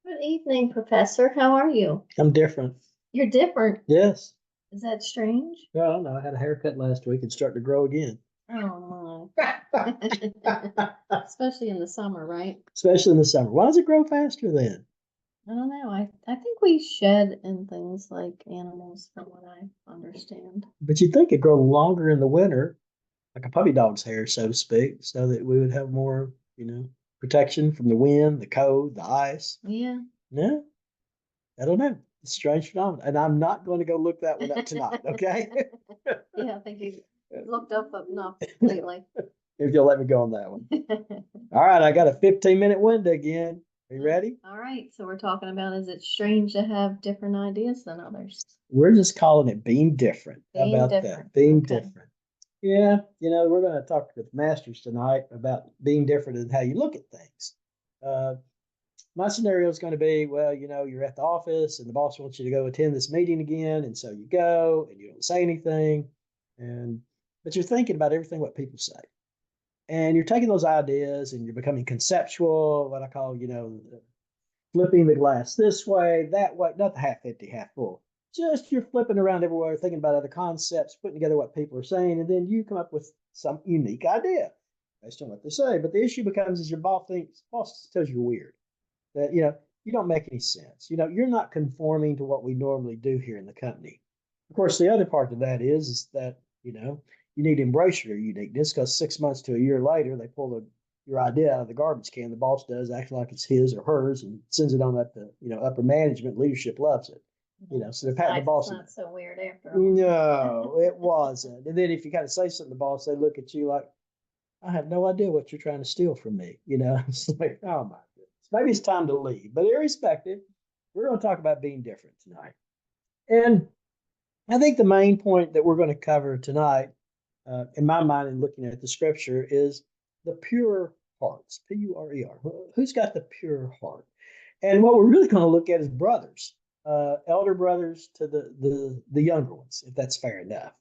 Good evening, Professor. How are you? I'm different. You're different. Yes. Is that strange? Well, I don't know. I had a haircut last week and starting to grow again. Oh my. Especially in the summer, right? Especially in the summer. Why does it grow faster then? I don't know. I think we shed in things like animals, from what I understand. But you'd think it'd grow longer in the winter, like a puppy dog's hair, so to speak, so that we would have more, protection from the wind, the cold, the ice. Yeah. No, I don't know. It's a strange phenomenon. And I'm not going to go look that one up tonight, okay? Yeah, I think you looked up enough lately. If you'll let me go on that one. All right, I got a 15-minute window again. Are you ready? All right. So we're talking about, is it strange to have different ideas than others? We're just calling it being different. How Being about different. that? Being Okay. different. Yeah, we're going to talk with masters tonight about being different and how you look at things. Uh, my scenario is going to be, well, you're at the office and the boss wants you to go attend this meeting again, and so you go and you don't say anything, but you're thinking about everything what people say, and you're taking those ideas and you're becoming conceptual, what I call, flipping the glass this way, that way, not the half empty, half full. Just you're flipping around everywhere, thinking about other concepts, putting together what people are saying, and then you come up with some unique idea based on what they say. But the issue becomes is your boss tells you you're weird, that you don't make any sense. You're not conforming to what we normally do here in the company. Of course, the other part of that is that you need to embrace your uniqueness, because 6 months to a year later they pull your idea out of the garbage can. The boss does, acting like it's his or hers, and sends it on up to upper management. Leadership loves it. So they're patting the boss. It's not so weird after all. No, it wasn't. And then if you kind of say something to the boss, they look at you like, I have no idea what you're trying to steal from me. It's like, oh my goodness. Maybe it's time to leave. But irrespective, we're going to talk about being different tonight. And I think the main point that we're going to cover tonight, in my mind, in looking at the scripture, is the pure hearts. P-U-R-E-R. Who's got the pure heart? And what we're really going to look at is brothers, elder brothers to the younger ones, if that's fair enough.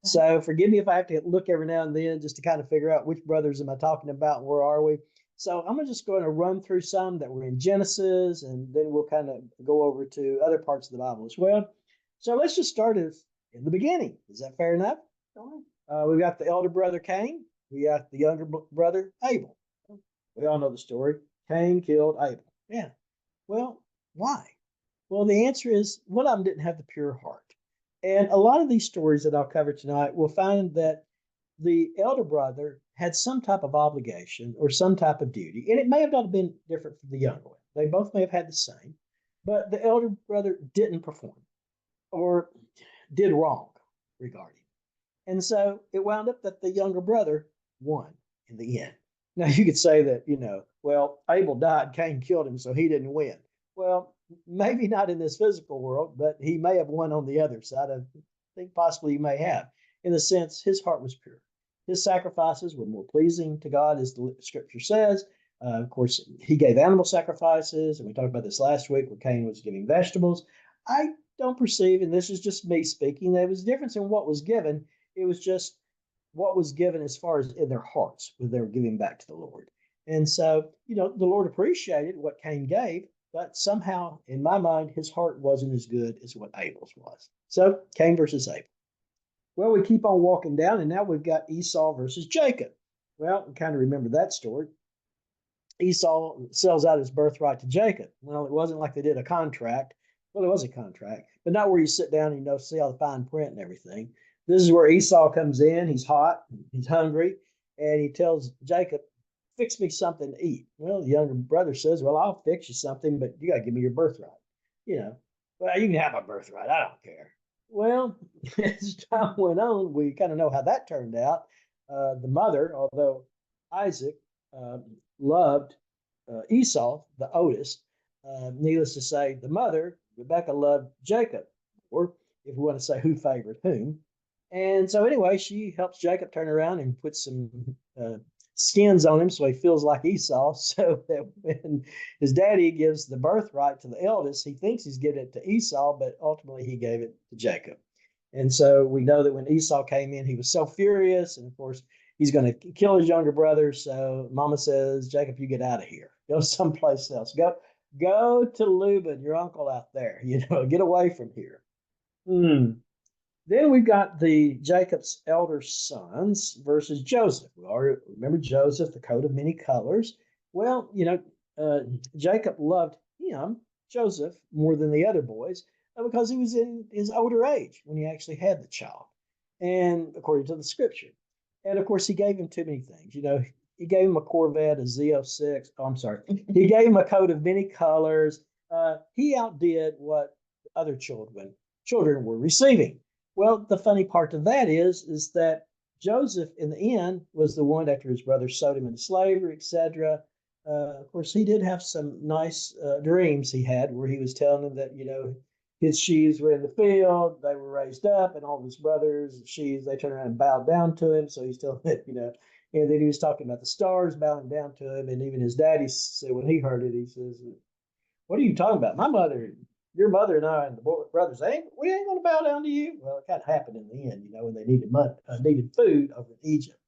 So forgive me if I have to look every now and then just to kind of figure out which brothers am I talking about and where are we. So I'm just going to run through some that were in Genesis, and then we'll kind of go over to other parts of the Bible as well. So let's just start in the beginning. Is that fair enough? We've got the elder brother Cain. We got the younger brother Abel. We all know the story. Cain killed Abel. Yeah. Well, why? Well, the answer is one of them didn't have the pure heart. And a lot of these stories that I'll cover tonight will find that the elder brother had some type of obligation or some type of duty, and it may have not been different from the younger one. They both may have had the same, but the elder brother didn't perform or did wrong regarding. And so it wound up that the younger brother won in the end. Now you could say that, well, Abel died, Cain killed him, so he didn't win. Well, maybe not in this physical world, but he may have won on the other side. I think possibly he may have, in the sense his heart was pure. His sacrifices were more pleasing to God, as the scripture says. Of course, he gave animal sacrifices, and we talked about this last week where Cain was giving vegetables. I don't perceive, and this is just me speaking, there was a difference in what was given. It was just what was given as far as in their hearts, what they were giving back to the Lord. And so, the Lord appreciated what Cain gave, but somehow, in my mind, his heart wasn't as good as what Abel's was. So, Cain versus Abel. Well, we keep on walking down, and now we've got Esau versus Jacob. Well, we kind of remember that story. Esau sells out his birthright to Jacob. Well, it wasn't like they did a contract. Well, it was a contract, but not where you sit down and, see all the fine print and everything. This is where Esau comes in. He's hot, he's hungry, and he tells Jacob, fix me something to eat. Well, the younger brother says, well, I'll fix you something, but you got to give me your birthright. Well, you can have my birthright. I don't care. Well, as time went on, we kind of know how that turned out. The mother, although Isaac loved Esau, the oldest, needless to say, the mother, Rebecca, loved Jacob, or if we want to say who favored whom. And so anyway, she helps Jacob turn around and put some skins on him so he feels like Esau, so that when his daddy gives the birthright to the eldest, he thinks he's giving it to Esau, but ultimately he gave it to Jacob. And so we know that when Esau came in, he was so furious, and of course he's going to kill his younger brother. So mama says, Jacob, you get out of here, go someplace else, go Go to Leuben, your uncle out there. Get away from here. Hmm. Then we've got the Jacob's elder sons versus Joseph. We already remember Joseph, the coat of many colors. Well, uh, Jacob loved him, Joseph, more than the other boys because he was in his older age when he actually had the child, and according to the scripture. And of course, he gave him too many things. He gave him a Corvette, a Z06. Oh, I'm sorry. He gave him a coat of many colors. He outdid what other children were receiving. Well, the funny part of that is that Joseph, in the end, was the one after his brothers sold him into slavery, etc. Of course, he did have some nice dreams he had where he was telling them that his sheaves were in the field, they were raised up, and all of his brothers' sheaves they turned around and bowed down to him. So he's telling it. And then he was talking about the stars bowing down to him, and even his daddy said when he heard it, he says, "What are you talking about? My mother, your mother, and I, and the brothers, we ain't going to bow down to you." Well, it kind of happened in the end, when they needed food over in Egypt.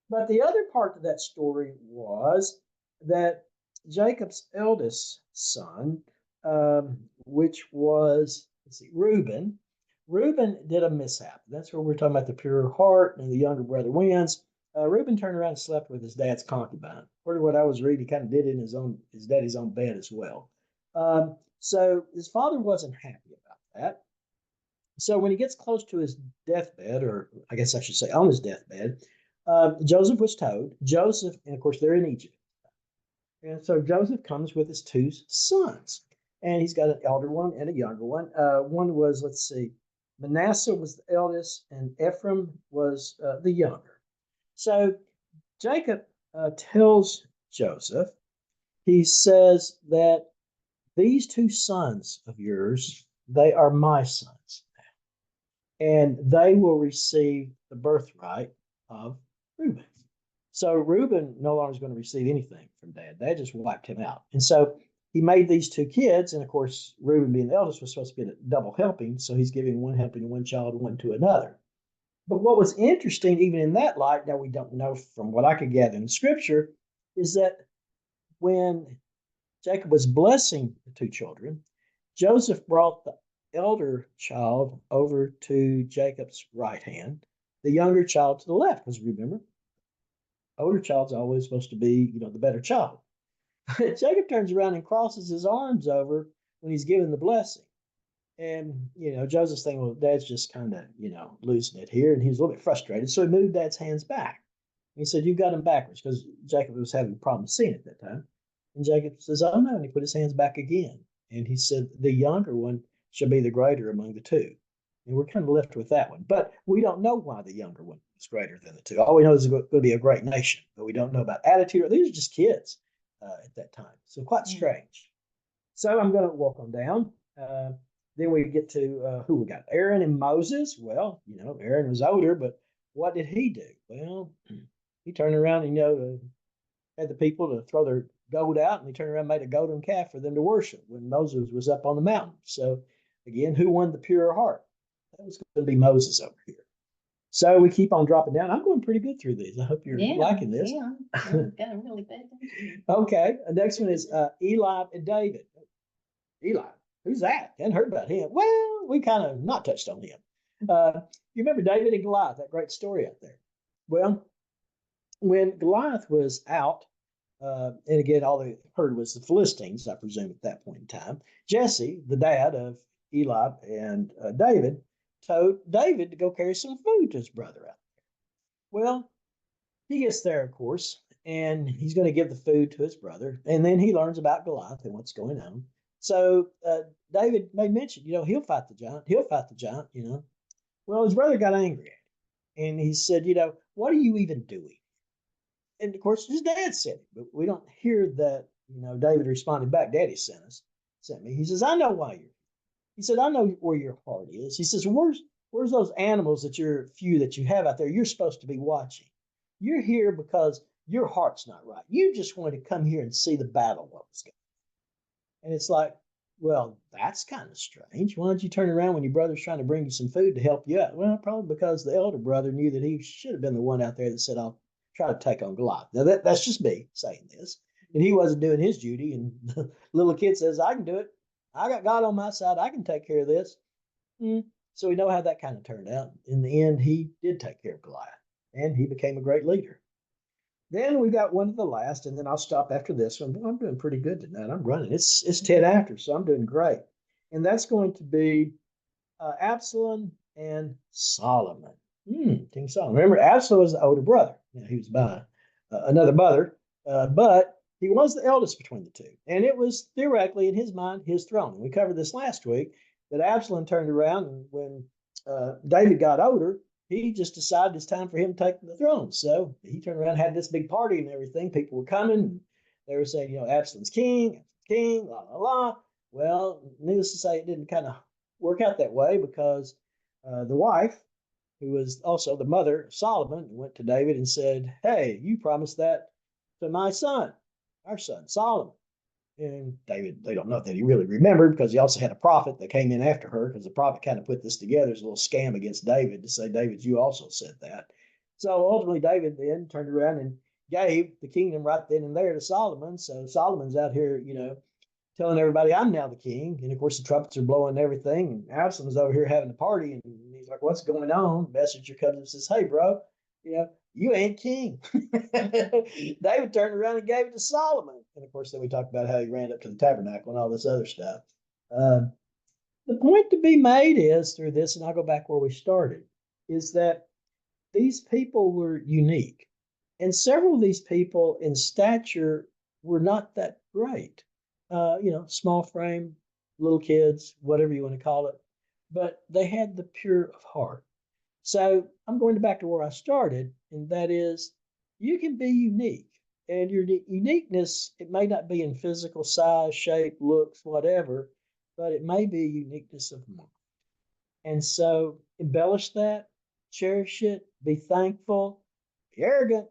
But the other part of that story was that Jacob's eldest son, which was, let's see, Reuben did a mishap. That's where we're talking about the pure heart and the younger brother wins. Reuben turned around and slept with his dad's concubine. According to what I was reading, he kind of did it in his daddy's own bed as well. So his father wasn't happy about that. So when he gets close to his deathbed, or I guess I should say on his deathbed, Joseph was told. Joseph, and of course they're in Egypt. And so Joseph comes with his two sons, and he's got an elder one and a younger one. One was, let's see, Manasseh was the eldest, and Ephraim was the younger. So Jacob tells Joseph, he says that these two sons of yours, they are my sons, and they will receive the birthright of Reuben. So Reuben no longer is going to receive anything from dad. Dad just wiped him out. And so he made these two kids. And of course, Reuben being the eldest was supposed to be a double helping. So he's giving one helping to one child, one to another. But what was interesting, even in that light, now we don't know from what I could gather in scripture, is that when Jacob was blessing the two children, Joseph brought the elder child over to Jacob's right hand, the younger child to the left, because remember, older child's always supposed to be, the better child. Jacob turns around and crosses his arms over when he's giving the blessing. And, Joseph's thinking, well, dad's just kind of, losing it here. And he was a little bit frustrated. So he moved dad's hands back. He said, "You've got him backwards," because Jacob was having problems seeing at that time. And Jacob says, "Oh, no." And he put his hands back again. And he said, "The younger one shall be the greater among the two." And we're kind of left with that one. But we don't know why the younger one is greater than the two. All we know is it's going to be a great nation. But we don't know about attitude. These are just kids at that time. So quite strange. So I'm going to walk on down. Then we get to who we got? Aaron and Moses. Well, Aaron was older, but what did he do? Well, he turned around and, had the people to throw their gold out, and he turned around and made a golden calf for them to worship when Moses was up on the mountain. So again, who won the pure heart? That was going to be Moses over here. So we keep on dropping down. I'm going pretty good through these. I hope you're liking this. Yeah, got a really bad. Okay. The next one is Eli and David. Eli, who's that? Hadn't heard about him. Well, we kind of not touched on him. You remember David and Goliath, that great story out there. Well, when Goliath was out, and again, all they heard was the Philistines, I presume, at that point in time. Jesse, the dad of Eli and David, told David to go carry some food to his brother out there. Well, he gets there, of course, and he's going to give the food to his brother. And then he learns about Goliath and what's going on. So David made mention, he'll fight the giant. He'll fight the giant. Well, his brother got angry at him. And he said, "What are you even doing?" And of course, his dad said it, but we don't hear that, David responded back. "Daddy sent me." He says, "I know why you're here." He said, "I know where your heart is." He says, where's those animals that you have out there? You're supposed to be watching. You're here because your heart's not right. You just wanted to come here and see the battle, what was going on. And it's like, well, that's kind of strange. Why don't you turn around when your brother's trying to bring you some food to help you out? Well, probably because the elder brother knew that he should have been the one out there that said, "I'll try to take on Goliath." Now, that's just me saying this. And he wasn't doing his duty. And the little kid says, I can do it. I got God on my side. I can take care of this. Mm. So we know how that kind of turned out. In the end, he did take care of Goliath and he became a great leader. Then we got one of the last, and then I'll stop after this one. I'm doing pretty good tonight. I'm running. It's 10 after, so I'm doing great. And that's going to be Absalom and Solomon. King Solomon. Remember, Absalom was the older brother. You know, he was by another mother, but he was the eldest between the two. And it was theoretically, in his mind, his throne. And we covered this last week that Absalom turned around, and when David got older, he just decided it's time for him to take the throne. So he turned around, had this big party and everything. People were coming. They were saying, Absalom's king, la, la, la. Well, needless to say, it didn't kind of work out that way because the wife, who was also the mother of Solomon, went to David and said, hey, you promised that to my son, our son, Solomon. And David, they don't know that he really remembered because he also had a prophet that came in after her because the prophet kind of put this together as a little scam against David to say, David, you also said that. So ultimately, David then turned around and gave the kingdom right then and there to Solomon. So Solomon's out here, telling everybody I'm now the king. And of course, the trumpets are blowing and everything. And Absalom's over here having a party. And he's like, what's going on? The messenger comes and says, hey, bro, you ain't king. David turned around and gave it to Solomon. And of course, then we talked about how he ran up to the tabernacle and all this other stuff. The point to be made is through this, and I'll go back where we started, is that these people were unique. And several of these people in stature were not that great. Small frame, little kids, whatever you want to call it. But they had the pure of heart. So I'm going back to where I started, and that is you can be unique. And your uniqueness, it may not be in physical size, shape, looks, whatever, but it may be a uniqueness of mind. And so embellish that, cherish it, be thankful, be arrogant,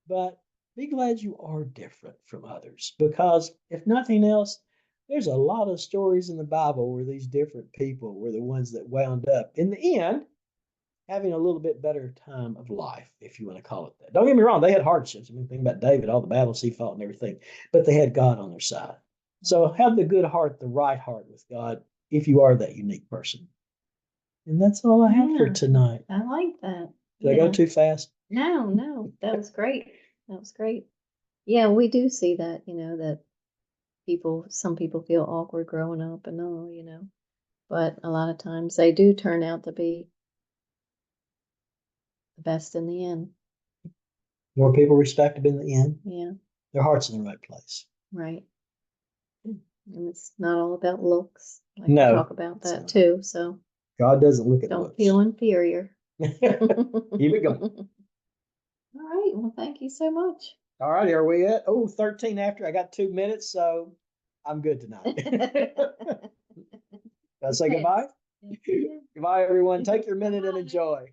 but be glad you are different from others. Because if nothing else, there's a lot of stories in the Bible where these different people were the ones that wound up in the end having a little bit better time of life, if you want to call it that. Don't get me wrong, they had hardships. I mean, think about David, all the battles he fought and everything, but they had God on their side. So have the good heart, the right heart with God, if you are that unique person. And that's all I have for tonight. I like that. Did I go too fast? No, that was great. That was great. Yeah, we do see that, that some people feel awkward growing up and all, but a lot of times they do turn out to be the best in the end. More people respected in the end. Yeah. Their heart's in the right place. Right. And it's not all about looks. Like No, we talk about that too. So God doesn't look at don't looks. feel inferior. Here we go. All right. Well, thank you so much. All right. Are we at 13 after? I got 2 minutes, so I'm good tonight. I'll say goodbye. Yeah. Goodbye, everyone. Take your minute and enjoy.